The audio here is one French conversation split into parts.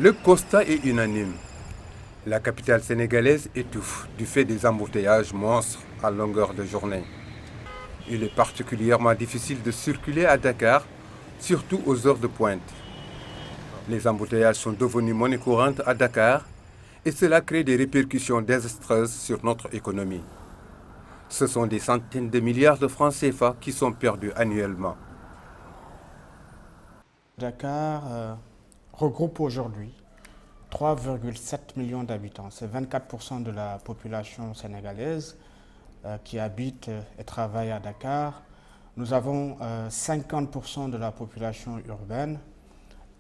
Le constat est unanime. La capitale sénégalaise étouffe du fait des embouteillages monstres à longueur de journée. Il est particulièrement difficile de circuler à Dakar, surtout aux heures de pointe. Les embouteillages sont devenus monnaie courante à Dakar et cela crée des répercussions désastreuses sur notre économie. Ce sont des centaines de milliards de francs CFA qui sont perdus annuellement. Dakar regroupe aujourd'hui 3,7 millions d'habitants. C'est 24% de la population sénégalaise qui habite et travaille à Dakar. Nous avons 50% de la population urbaine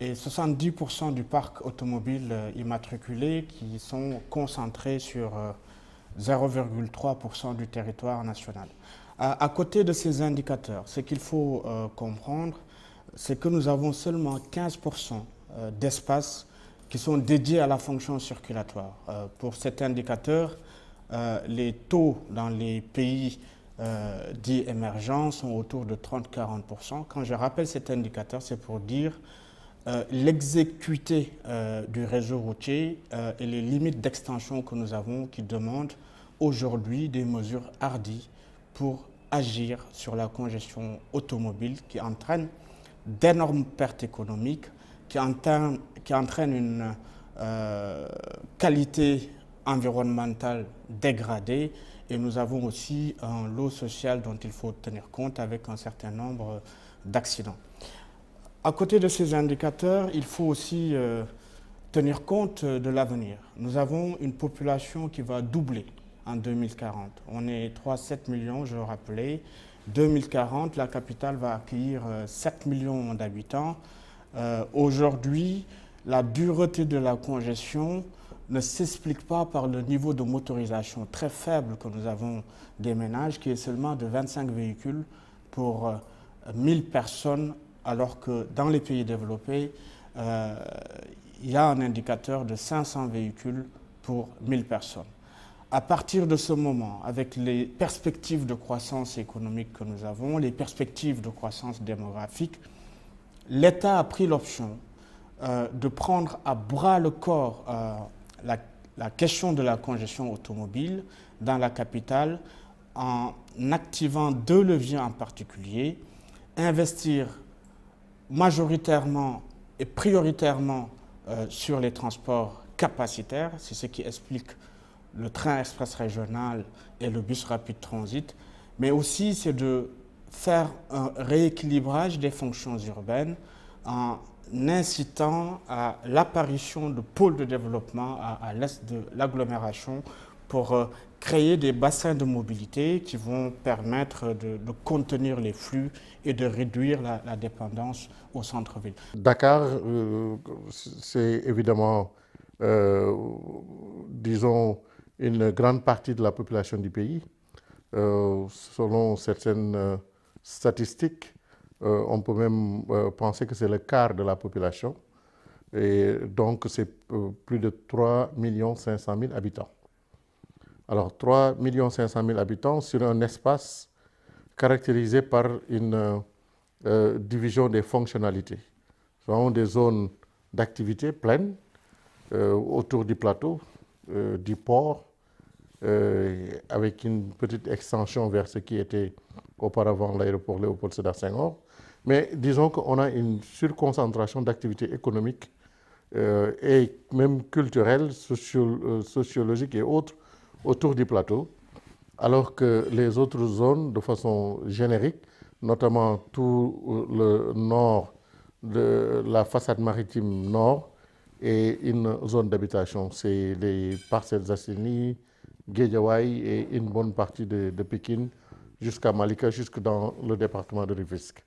et 70% du parc automobile immatriculé qui sont concentrés sur 0,3% du territoire national. À côté de ces indicateurs, ce qu'il faut comprendre, c'est que nous avons seulement 15% d'espaces qui sont dédiés à la fonction circulatoire. Pour cet indicateur, les taux dans les pays dits émergents sont autour de 30-40%. Quand je rappelle cet indicateur, c'est pour dire l'exécuté du réseau routier et les limites d'extension que nous avons qui demandent aujourd'hui des mesures hardies pour agir sur la congestion automobile qui entraîne d'énormes pertes économiques, qui entraîne une qualité environnementale dégradée et nous avons aussi un lot social dont il faut tenir compte avec un certain nombre d'accidents. À côté de ces indicateurs, il faut aussi tenir compte de l'avenir. Nous avons une population qui va doubler en 2040. On est 3,7 millions, je le rappelais. 2040, la capitale va accueillir 7 millions d'habitants. Aujourd'hui, la dureté de la congestion ne s'explique pas par le niveau de motorisation très faible que nous avons des ménages, qui est seulement de 25 véhicules pour 1000 personnes, alors que dans les pays développés, il y a un indicateur de 500 véhicules pour 1000 personnes. À partir de ce moment, avec les perspectives de croissance économique que nous avons, les perspectives de croissance démographique, l'État a pris l'option de prendre à bras le corps la question de la congestion automobile dans la capitale en activant deux leviers en particulier, investir majoritairement et prioritairement sur les transports capacitaires, c'est ce qui explique le train express régional et le bus rapide transit, mais aussi c'est de faire un rééquilibrage des fonctions urbaines en incitant à l'apparition de pôles de développement à l'est de l'agglomération pour créer des bassins de mobilité qui vont permettre de contenir les flux et de réduire la dépendance au centre-ville. Dakar, c'est évidemment, disons, une grande partie de la population du pays. Selon certaines statistiques, on peut même penser que c'est le quart de la population. Et donc, c'est plus de 3 500 000 habitants. Alors, 3 500 000 habitants sur un espace caractérisé par une division des fonctionnalités. Nous avons des zones d'activité pleines autour du plateau, du port, avec une petite extension vers ce qui était auparavant l'aéroport Léopold Sédar Senghor. Mais disons qu'on a une surconcentration d'activités économiques et même culturelles, sociologiques et autres autour du plateau, alors que les autres zones, de façon générique, notamment tout le nord de la façade maritime nord, et une zone d'habitation, c'est les Parcelles Assainies, Guédiawaye et une bonne partie de Pékin jusqu'à Malika, jusque dans le département de Rufisque.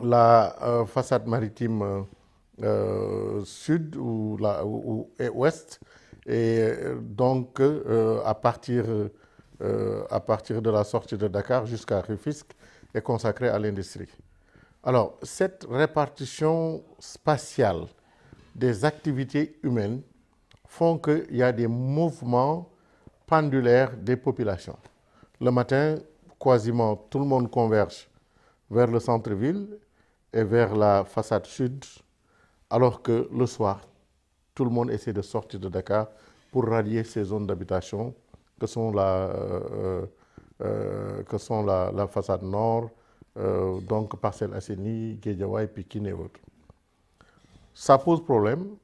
La façade maritime sud ou ouest, et donc à partir de la sortie de Dakar jusqu'à Rufisque est consacrée à l'industrie. Alors, cette répartition spatiale des activités humaines font qu'il y a des mouvements pendulaires des populations. Le matin, quasiment tout le monde converge vers le centre-ville et vers la façade sud alors que le soir, tout le monde essaie de sortir de Dakar pour rallier ces zones d'habitation que sont la façade nord, donc Parcelles Assainies, Guédiawaye, Pikine et autres. Ça pose problème,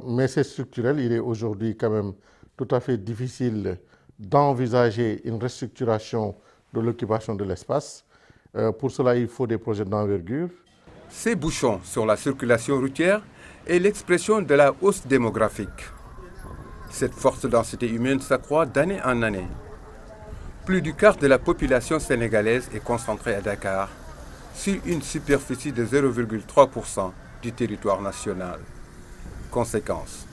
mais c'est structurel. Il est aujourd'hui quand même tout à fait difficile d'envisager une restructuration de l'occupation de l'espace. Pour cela, il faut des projets d'envergure. Ces bouchons sur la circulation routière est l'expression de la hausse démographique. Cette forte densité humaine s'accroît d'année en année. Plus du quart de la population sénégalaise est concentrée à Dakar, sur une superficie de 0,3% du territoire national. Conséquence.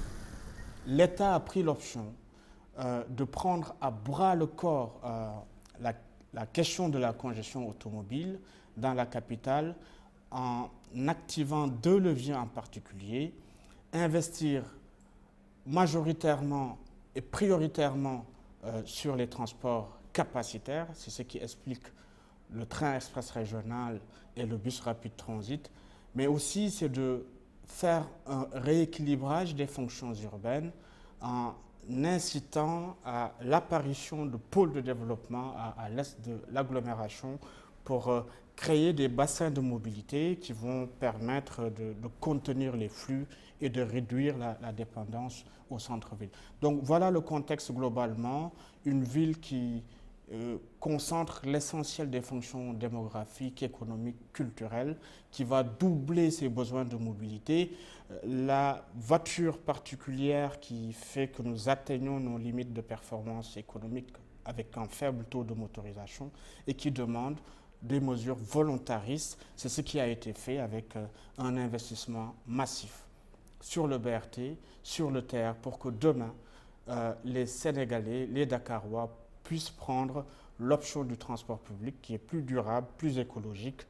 L'État a pris l'option de prendre à bras le corps la question de la congestion automobile dans la capitale en activant deux leviers en particulier, investir majoritairement et prioritairement sur les transports capacitaires, c'est ce qui explique le train express régional et le bus rapide transit, mais aussi c'est de faire un rééquilibrage des fonctions urbaines en incitant à l'apparition de pôles de développement à l'est de l'agglomération pour créer des bassins de mobilité qui vont permettre de contenir les flux et de réduire la dépendance au centre-ville. Donc voilà le contexte globalement, une ville qui concentre l'essentiel des fonctions démographiques, économiques, culturelles, qui va doubler ses besoins de mobilité. La voiture particulière qui fait que nous atteignons nos limites de performance économique avec un faible taux de motorisation et qui demande des mesures volontaristes. C'est ce qui a été fait avec un investissement massif sur le BRT, sur le TER, pour que demain, les Sénégalais, les Dakarois puissent prendre l'option du transport public qui est plus durable, plus écologique,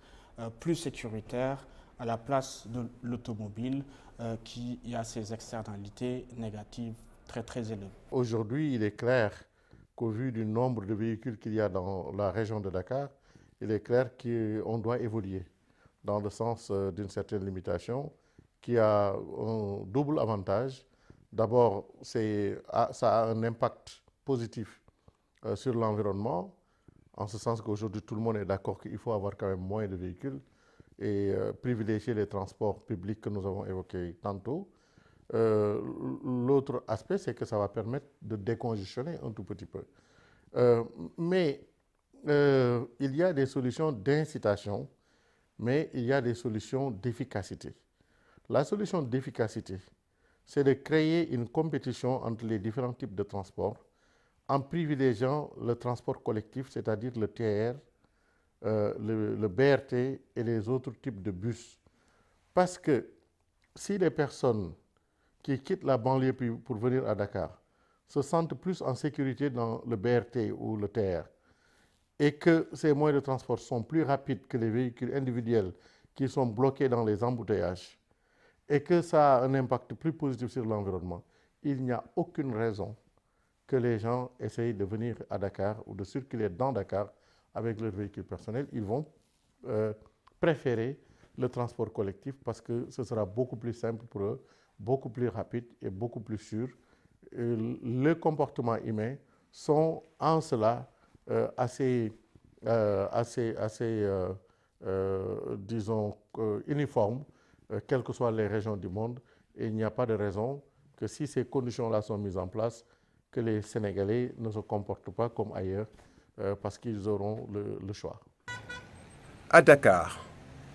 plus sécuritaire à la place de l'automobile qui a ses externalités négatives très élevées. Aujourd'hui, il est clair qu'au vu du nombre de véhicules qu'il y a dans la région de Dakar, il est clair qu'on doit évoluer dans le sens d'une certaine limitation qui a un double avantage. D'abord, ça a un impact positif sur l'environnement, en ce sens qu'aujourd'hui tout le monde est d'accord qu'il faut avoir quand même moins de véhicules et privilégier les transports publics que nous avons évoqués tantôt. L'autre aspect, c'est que ça va permettre de décongestionner un tout petit peu. Mais il y a des solutions d'incitation, mais il y a des solutions d'efficacité. La solution d'efficacité, c'est de créer une compétition entre les différents types de transports en privilégiant le transport collectif, c'est-à-dire le TER, le BRT et les autres types de bus. Parce que si les personnes qui quittent la banlieue pour venir à Dakar se sentent plus en sécurité dans le BRT ou le TER et que ces moyens de transport sont plus rapides que les véhicules individuels qui sont bloqués dans les embouteillages et que ça a un impact plus positif sur l'environnement, il n'y a aucune raison que les gens essayent de venir à Dakar ou de circuler dans Dakar avec leur véhicule personnel. Ils vont préférer le transport collectif parce que ce sera beaucoup plus simple pour eux, beaucoup plus rapide et beaucoup plus sûr. Les comportements humains sont en cela disons, uniformes, quelles que soient les régions du monde. Et il n'y a pas de raison que si ces conditions-là sont mises en place, que les Sénégalais ne se comportent pas comme ailleurs parce qu'ils auront le choix. À Dakar,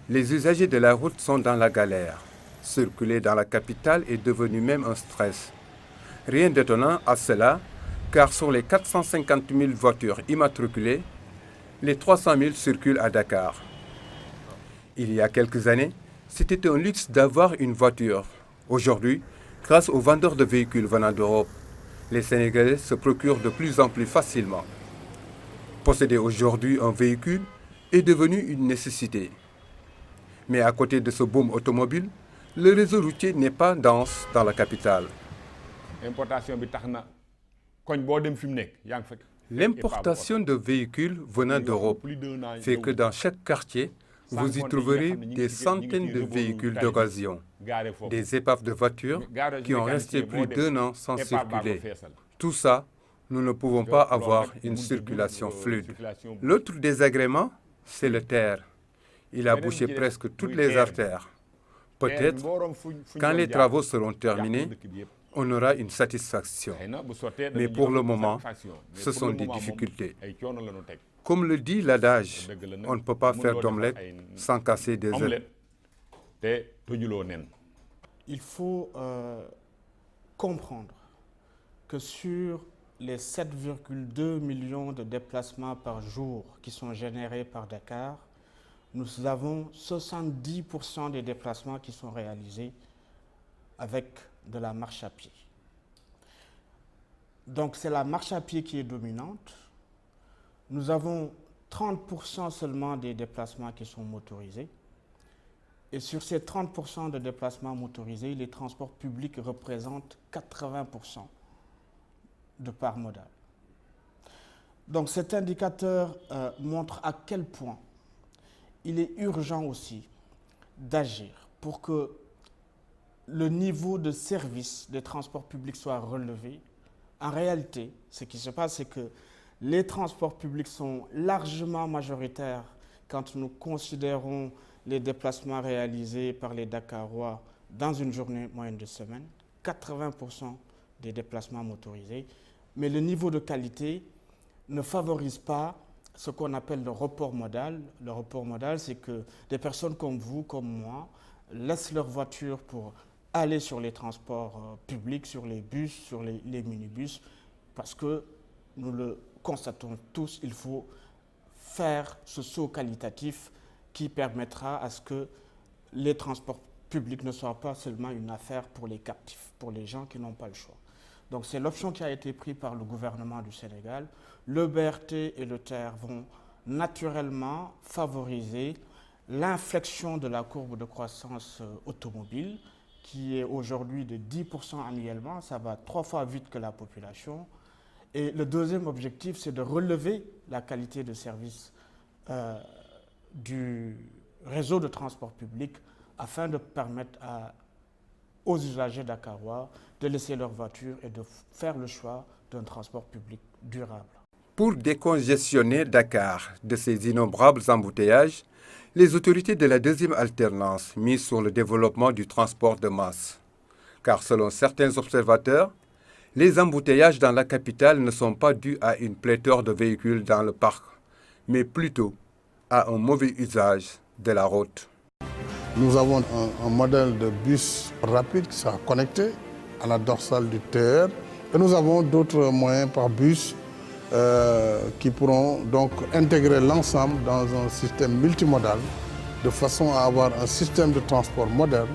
les usagers de la route sont dans la galère. Circuler dans la capitale est devenu même un stress. Rien d'étonnant à cela, car sur les 450 000 voitures immatriculées, les 300 000 circulent à Dakar. Il y a quelques années, c'était un luxe d'avoir une voiture. Aujourd'hui, grâce aux vendeurs de véhicules venant d'Europe, les Sénégalais se procurent de plus en plus facilement. Posséder aujourd'hui un véhicule est devenu une nécessité. Mais à côté de ce boom automobile, le réseau routier n'est pas dense dans la capitale. L'importation de véhicules venant d'Europe fait que dans chaque quartier, vous y trouverez des centaines de véhicules d'occasion. Des épaves de voitures qui ont resté plus d'1 an sans circuler. Tout ça, nous ne pouvons pas avoir une circulation fluide. L'autre désagrément, c'est le TER. Il a bouché presque toutes les artères. Peut-être, quand les travaux seront terminés, on aura une satisfaction. Mais pour le moment, ce sont des difficultés. Comme le dit l'adage, on ne peut pas faire d'omelette sans casser des œufs. Il faut comprendre que sur les 7,2 millions de déplacements par jour qui sont générés par Dakar, nous avons 70% des déplacements qui sont réalisés avec de la marche à pied. Donc c'est la marche à pied qui est dominante. Nous avons 30% seulement des déplacements qui sont motorisés. Et sur ces 30% de déplacements motorisés, les transports publics représentent 80% de part modale. Donc cet indicateur montre à quel point il est urgent aussi d'agir pour que le niveau de service des transports publics soit relevé. En réalité, ce qui se passe, c'est que les transports publics sont largement majoritaires quand nous considérons les déplacements réalisés par les Dakarois dans une journée moyenne de semaine, 80% des déplacements motorisés, mais le niveau de qualité ne favorise pas ce qu'on appelle le report modal. Le report modal, c'est que des personnes comme vous, comme moi, laissent leur voiture pour aller sur les transports publics, sur les bus, sur les minibus, parce que nous le constatons tous, il faut faire ce saut qualitatif qui permettra à ce que les transports publics ne soient pas seulement une affaire pour les captifs, pour les gens qui n'ont pas le choix. Donc c'est l'option qui a été prise par le gouvernement du Sénégal. Le BRT et le TER vont naturellement favoriser l'inflexion de la courbe de croissance automobile, qui est aujourd'hui de 10% annuellement. Ça va 3 fois vite que la population. Et le deuxième objectif, c'est de relever la qualité de service du réseau de transport public afin de permettre aux usagers dakarois de laisser leur voiture et de faire le choix d'un transport public durable. Pour décongestionner Dakar de ces innombrables embouteillages, les autorités de la deuxième alternance misent sur le développement du transport de masse. Car selon certains observateurs, les embouteillages dans la capitale ne sont pas dus à une pléthore de véhicules dans le parc, mais plutôt à un mauvais usage de la route. Nous avons un modèle de bus rapide qui sera connecté à la dorsale du TER. Et nous avons d'autres moyens par bus qui pourront donc intégrer l'ensemble dans un système multimodal de façon à avoir un système de transport moderne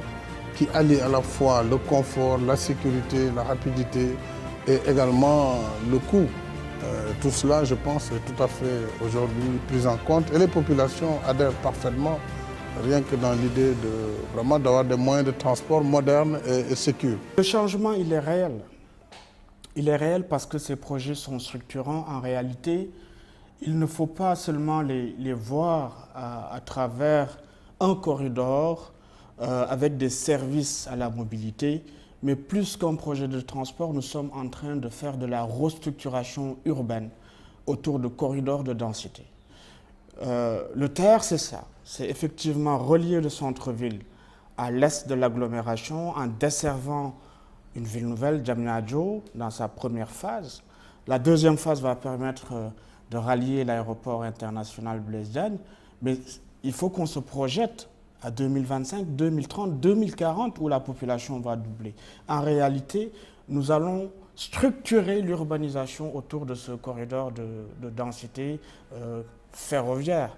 qui allie à la fois le confort, la sécurité, la rapidité et également le coût. Tout cela, je pense, est tout à fait aujourd'hui pris en compte et les populations adhèrent parfaitement, rien que dans l'idée de vraiment d'avoir des moyens de transport modernes et sécurs. Le changement, il est réel. Il est réel parce que ces projets sont structurants. En réalité, il ne faut pas seulement les voir à travers un corridor avec des services à la mobilité, mais plus qu'un projet de transport, nous sommes en train de faire de la restructuration urbaine autour de corridors de densité. Le TER, c'est ça. C'est effectivement relier le centre-ville à l'est de l'agglomération en desservant une ville nouvelle, Diamniadio, dans sa première phase. La deuxième phase va permettre de rallier l'aéroport international Blaise Diagne, mais il faut qu'on se projette à 2025, 2030, 2040 où la population va doubler. En réalité, nous allons structurer l'urbanisation autour de ce corridor de densité ferroviaire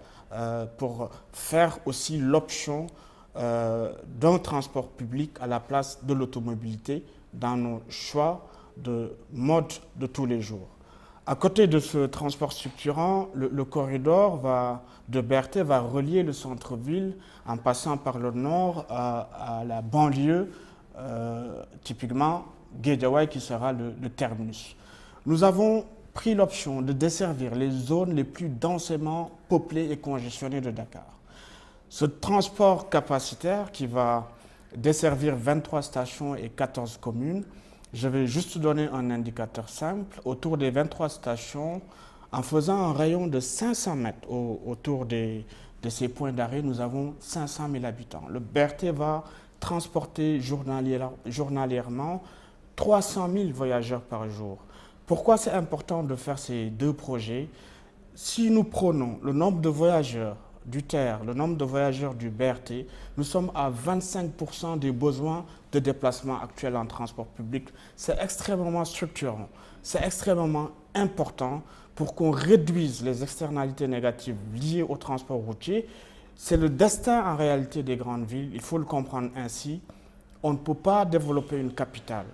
pour faire aussi l'option d'un transport public à la place de l'automobilité dans nos choix de mode de tous les jours. À côté de ce transport structurant, le corridor de BRT va relier le centre-ville en passant par le nord à la banlieue, typiquement Guédiawaye qui sera le terminus. Nous avons pris l'option de desservir les zones les plus densément peuplées et congestionnées de Dakar. Ce transport capacitaire qui va desservir 23 stations et 14 communes. Je vais juste donner un indicateur simple. Autour des 23 stations, en faisant un rayon de 500 mètres autour de ces points d'arrêt, nous avons 500 000 habitants. Le BRT va transporter journalièrement 300 000 voyageurs par jour. Pourquoi c'est important de faire ces deux projets? Si nous prenons le nombre de voyageurs du TER, le nombre de voyageurs du BRT, nous sommes à 25% des besoins de déplacement actuels en transport public. C'est extrêmement structurant, c'est extrêmement important pour qu'on réduise les externalités négatives liées au transport routier. C'est le destin en réalité des grandes villes, il faut le comprendre ainsi. On ne peut pas développer une capitale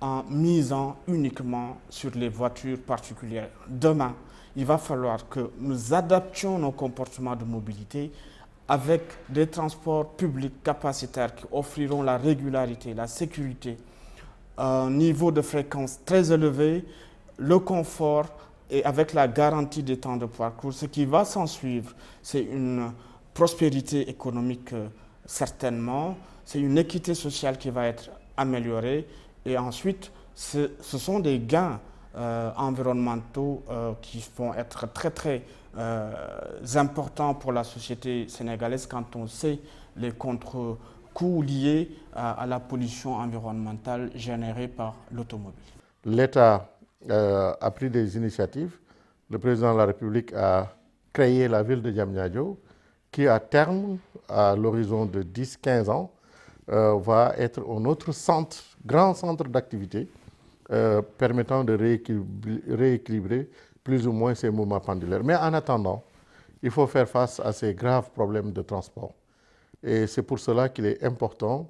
en misant uniquement sur les voitures particulières. Demain, il va falloir que nous adaptions nos comportements de mobilité avec des transports publics capacitaires qui offriront la régularité, la sécurité, un niveau de fréquence très élevé, le confort et avec la garantie des temps de parcours. Ce qui va s'en suivre, c'est une prospérité économique certainement, c'est une équité sociale qui va être améliorée et ensuite ce sont des gains environnementaux qui vont être très importants pour la société sénégalaise quand on sait les contre-coups liés à la pollution environnementale générée par l'automobile. L'État a pris des initiatives. Le président de la République a créé la ville de Diamniadio qui à terme, à l'horizon de 10-15 ans, va être un autre centre, grand centre d'activité permettant de rééquilibrer plus ou moins ces mouvements pendulaires. Mais en attendant, il faut faire face à ces graves problèmes de transport. Et c'est pour cela qu'il est important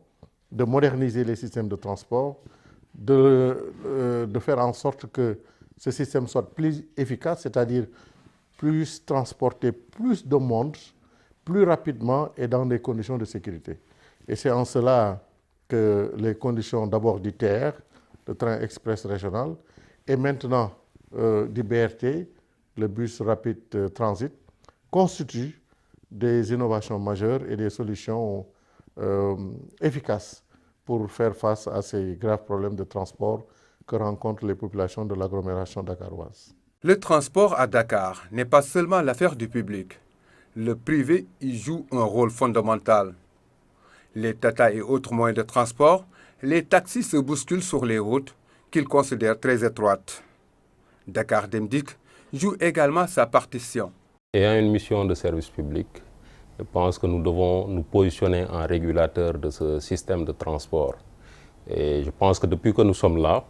de moderniser les systèmes de transport, de faire en sorte que ce système soit plus efficace, c'est-à-dire plus transporter plus de monde, plus rapidement et dans des conditions de sécurité. Et c'est en cela que les conditions d'abord du TER, le train express régional, et maintenant du BRT, le bus rapide transit, constituent des innovations majeures et des solutions efficaces pour faire face à ces graves problèmes de transport que rencontrent les populations de l'agglomération dakaroise. Le transport à Dakar n'est pas seulement l'affaire du public. Le privé y joue un rôle fondamental. Les Tata et autres moyens de transport, les taxis se bousculent sur les routes qu'ils considèrent très étroites. Dakar Dem Dikk joue également sa partition. Ayant une mission de service public, je pense que nous devons nous positionner en régulateur de ce système de transport. Et je pense que depuis que nous sommes là,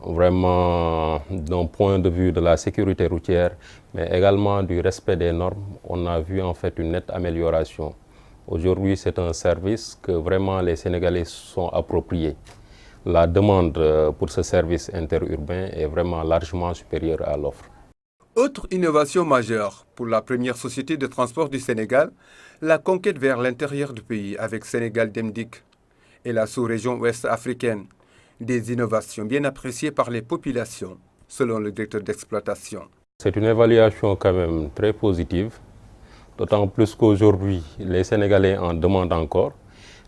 vraiment d'un point de vue de la sécurité routière, mais également du respect des normes, on a vu en fait une nette amélioration. Aujourd'hui, c'est un service que vraiment les Sénégalais sont appropriés. La demande pour ce service interurbain est vraiment largement supérieure à l'offre. Autre innovation majeure pour la première société de transport du Sénégal, la conquête vers l'intérieur du pays avec Sénégal Dem Dikk et la sous-région ouest africaine. Des innovations bien appréciées par les populations, selon le directeur d'exploitation. C'est une évaluation quand même très positive, d'autant plus qu'aujourd'hui, les Sénégalais en demandent encore.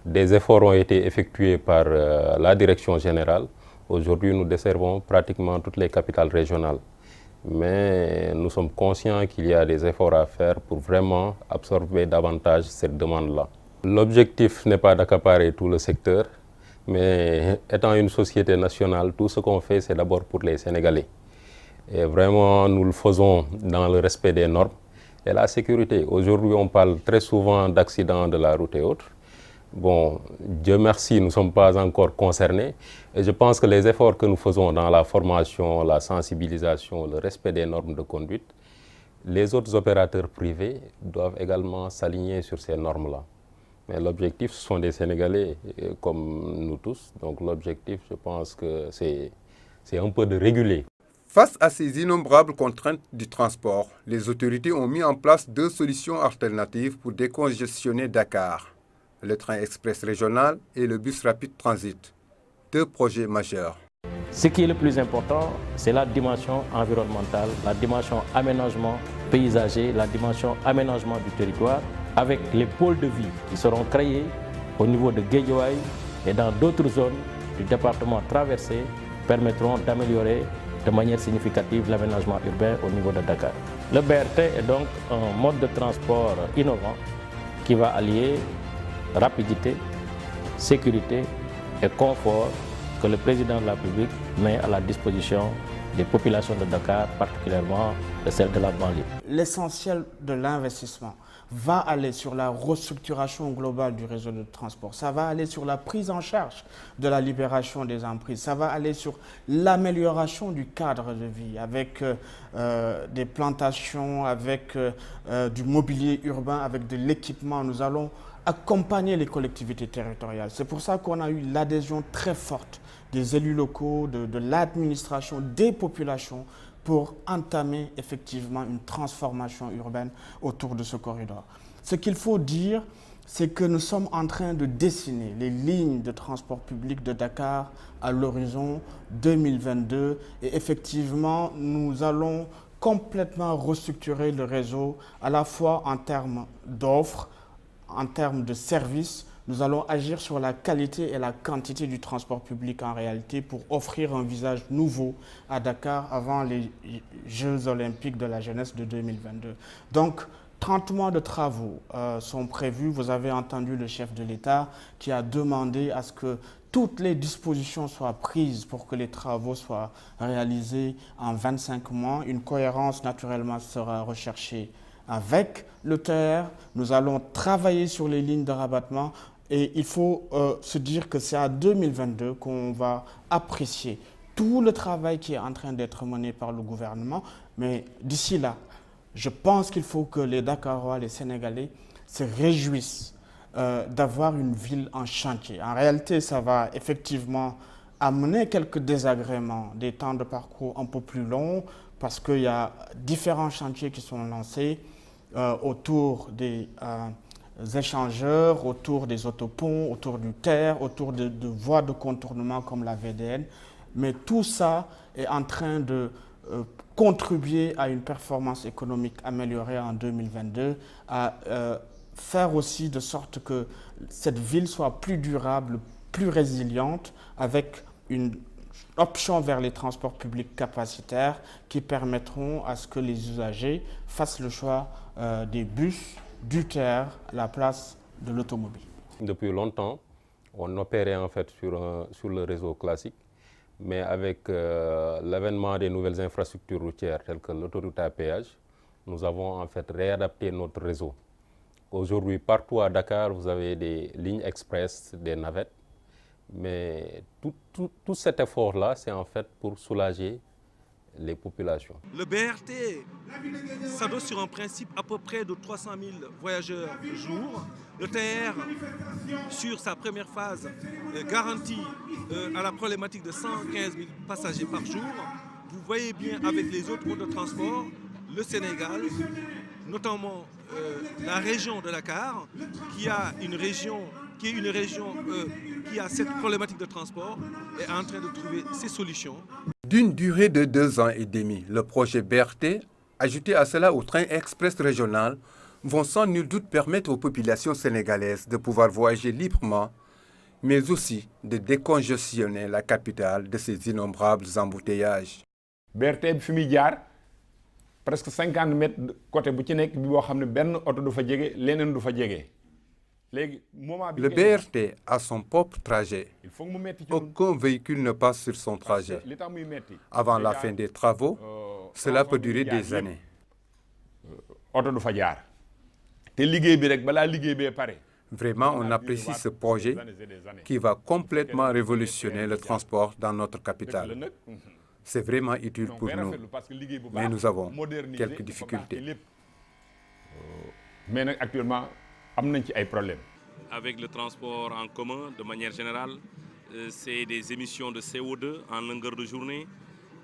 Des efforts ont été effectués par la direction générale. Aujourd'hui, nous desservons pratiquement toutes les capitales régionales. Mais nous sommes conscients qu'il y a des efforts à faire pour vraiment absorber davantage cette demande-là. L'objectif n'est pas d'accaparer tout le secteur, mais étant une société nationale, tout ce qu'on fait, c'est d'abord pour les Sénégalais. Et vraiment, nous le faisons dans le respect des normes et la sécurité. Aujourd'hui, on parle très souvent d'accidents de la route et autres. Bon, Dieu merci, nous ne sommes pas encore concernés. Et je pense que les efforts que nous faisons dans la formation, la sensibilisation, le respect des normes de conduite, les autres opérateurs privés doivent également s'aligner sur ces normes-là. Mais l'objectif, ce sont des Sénégalais comme nous tous. Donc l'objectif, je pense que c'est un peu de réguler. Face à ces innombrables contraintes du transport, les autorités ont mis en place deux solutions alternatives pour décongestionner Dakar. Le train express régional et le bus rapide transit. Deux projets majeurs. Ce qui est le plus important, c'est la dimension environnementale, la dimension aménagement paysager, la dimension aménagement du territoire, avec les pôles de vie qui seront créés au niveau de Guédiawaye et dans d'autres zones du département traversé permettront d'améliorer de manière significative l'aménagement urbain au niveau de Dakar. Le BRT est donc un mode de transport innovant qui va allier rapidité, sécurité et confort que le président de la République met à la disposition des populations de Dakar, particulièrement de celles de la banlieue. L'essentiel de l'investissement va aller sur la restructuration globale du réseau de transport, ça va aller sur la prise en charge de la libération des emprises, ça va aller sur l'amélioration du cadre de vie avec des plantations, avec du mobilier urbain, avec de l'équipement. Nous allons accompagner les collectivités territoriales. C'est pour ça qu'on a eu l'adhésion très forte des élus locaux, de l'administration, des populations pour entamer effectivement une transformation urbaine autour de ce corridor. Ce qu'il faut dire, c'est que nous sommes en train de dessiner les lignes de transport public de Dakar à l'horizon 2022 et effectivement, nous allons complètement restructurer le réseau à la fois en termes d'offres, en termes de services. Nous allons agir sur la qualité et la quantité du transport public en réalité pour offrir un visage nouveau à Dakar avant les Jeux olympiques de la jeunesse de 2022. Donc, 30 mois de travaux sont prévus. Vous avez entendu le chef de l'État qui a demandé à ce que toutes les dispositions soient prises pour que les travaux soient réalisés en 25 mois. Une cohérence naturellement sera recherchée avec le TER. Nous allons travailler sur les lignes de rabattement. Et il faut se dire que c'est à 2022 qu'on va apprécier tout le travail qui est en train d'être mené par le gouvernement. Mais d'ici là, je pense qu'il faut que les Dakarois, les Sénégalais se réjouissent d'avoir une ville en chantier. En réalité, ça va effectivement amener quelques désagréments, des temps de parcours un peu plus longs, parce qu'il y a différents chantiers qui sont lancés autour des échangeurs, autour des autoponts, autour du TER, autour de voies de contournement comme la VDN. Mais tout ça est en train de contribuer à une performance économique améliorée en 2022, à faire aussi de sorte que cette ville soit plus durable, plus résiliente, avec une option vers les transports publics capacitaires qui permettront à ce que les usagers fassent le choix des bus, du TER à la place de l'automobile. Depuis longtemps, on opérait en fait sur le réseau classique, mais avec l'avènement des nouvelles infrastructures routières telles que l'autoroute à péage, nous avons en fait réadapté notre réseau. Aujourd'hui, partout à Dakar, vous avez des lignes express, des navettes, mais tout cet effort-là, c'est en fait pour soulager les populations. Le BRT s'adosse sur un principe à peu près de 300 000 voyageurs jour. Le TER, sur sa première phase, garantit à la problématique de 115 000 passagers par jour. Vous voyez bien avec les autres modes de transport, le Sénégal, notamment la région de Dakar, qui a cette problématique de transport, est en train de trouver ses solutions. D'une durée de 2 ans et demi, le projet BRT, ajouté à cela au train express régional, vont sans nul doute permettre aux populations sénégalaises de pouvoir voyager librement, mais aussi de décongestionner la capitale de ces innombrables embouteillages. BRT bi fi muy jaar presque 50 mètres côté bu ci nekk bi boo xam ne benn oto du fa jege leneen du fa jege. Le BRT a son propre trajet. Aucun véhicule ne passe sur son trajet. Avant la fin des travaux, cela peut durer des années. Vraiment, on apprécie ce projet qui va complètement révolutionner le transport dans notre capitale. C'est vraiment utile pour nous, mais nous avons quelques difficultés. Mais actuellement, avec le transport en commun, de manière générale, c'est des émissions de CO2 en longueur de journée.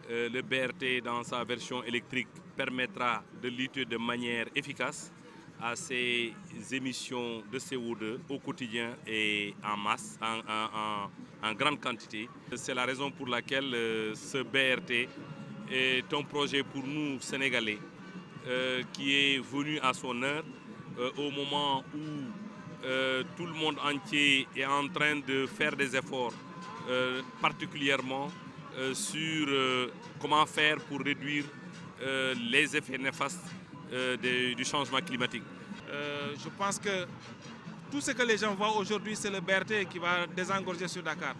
Le BRT, dans sa version électrique, permettra de lutter de manière efficace à ces émissions de CO2 au quotidien et en masse, en grande quantité. C'est la raison pour laquelle ce BRT est un projet pour nous, Sénégalais, qui est venu à son heure au moment où tout le monde entier est en train de faire des efforts, particulièrement sur comment faire pour réduire les effets néfastes du changement climatique. Je pense que tout ce que les gens voient aujourd'hui, c'est le BRT qui va désengorger sur Dakar.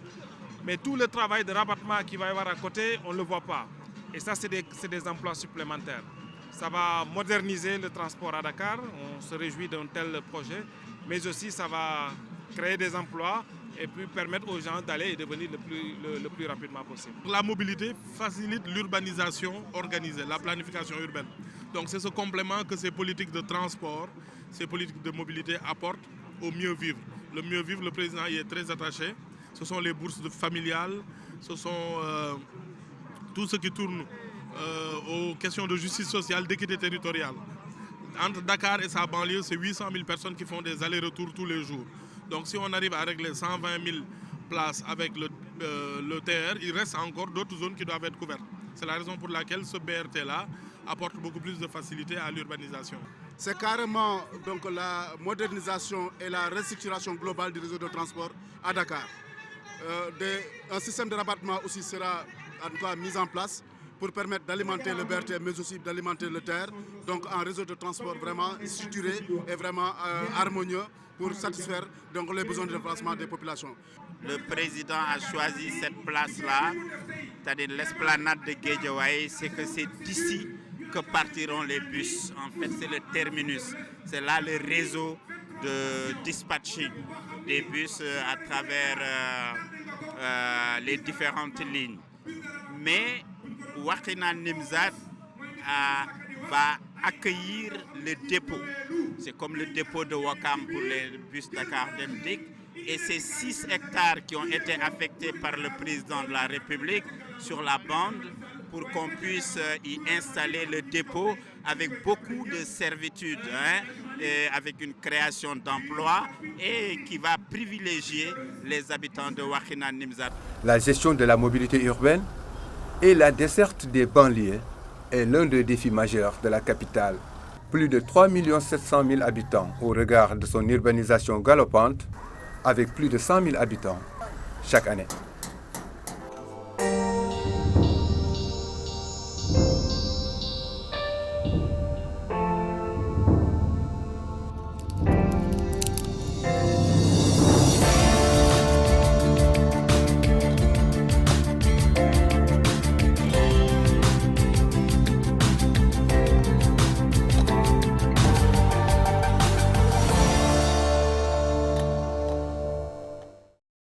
Mais tout le travail de rabattement qu'il va y avoir à côté, on ne le voit pas. Et ça, c'est des emplois supplémentaires. Ça va moderniser le transport à Dakar, on se réjouit d'un tel projet, mais aussi ça va créer des emplois et puis permettre aux gens d'aller et de venir le plus rapidement possible. La mobilité facilite l'urbanisation organisée, la planification urbaine. Donc c'est ce complément que ces politiques de transport, ces politiques de mobilité apportent au mieux vivre. Le mieux vivre, le président y est très attaché. Ce sont les bourses familiales, ce sont tout ce qui tourne aux questions de justice sociale, d'équité territoriale. Entre Dakar et sa banlieue, c'est 800 000 personnes qui font des allers-retours tous les jours. Donc si on arrive à régler 120 000 places avec le TR, il reste encore d'autres zones qui doivent être couvertes. C'est la raison pour laquelle ce BRT-là apporte beaucoup plus de facilité à l'urbanisation. C'est carrément donc, la modernisation et la restructuration globale du réseau de transport à Dakar. Un système de rabattement aussi sera en tout cas mis en place pour permettre d'alimenter le BRT, mais aussi d'alimenter le TER. Donc un réseau de transport vraiment structuré et vraiment harmonieux pour satisfaire donc, les besoins de déplacement des populations. Le président a choisi cette place-là, c'est-à-dire l'esplanade de Guédiawaye, c'est que c'est d'ici que partiront les bus. En fait, c'est le terminus. C'est là le réseau de dispatching des bus à travers les différentes lignes. Mais Wakhinane Nimzatt va accueillir le dépôt. C'est comme le dépôt de Ouakam pour les bus Dakar Dem Dikk. Et ces 6 hectares qui ont été affectés par le président de la République sur la bande pour qu'on puisse y installer le dépôt avec beaucoup de servitudes, et avec une création d'emplois et qui va privilégier les habitants de Wakhinane Nimzatt. La gestion de la mobilité urbaine et la desserte des banlieues est l'un des défis majeurs de la capitale. Plus de 3 700 000 habitants au regard de son urbanisation galopante, avec plus de 100 000 habitants chaque année.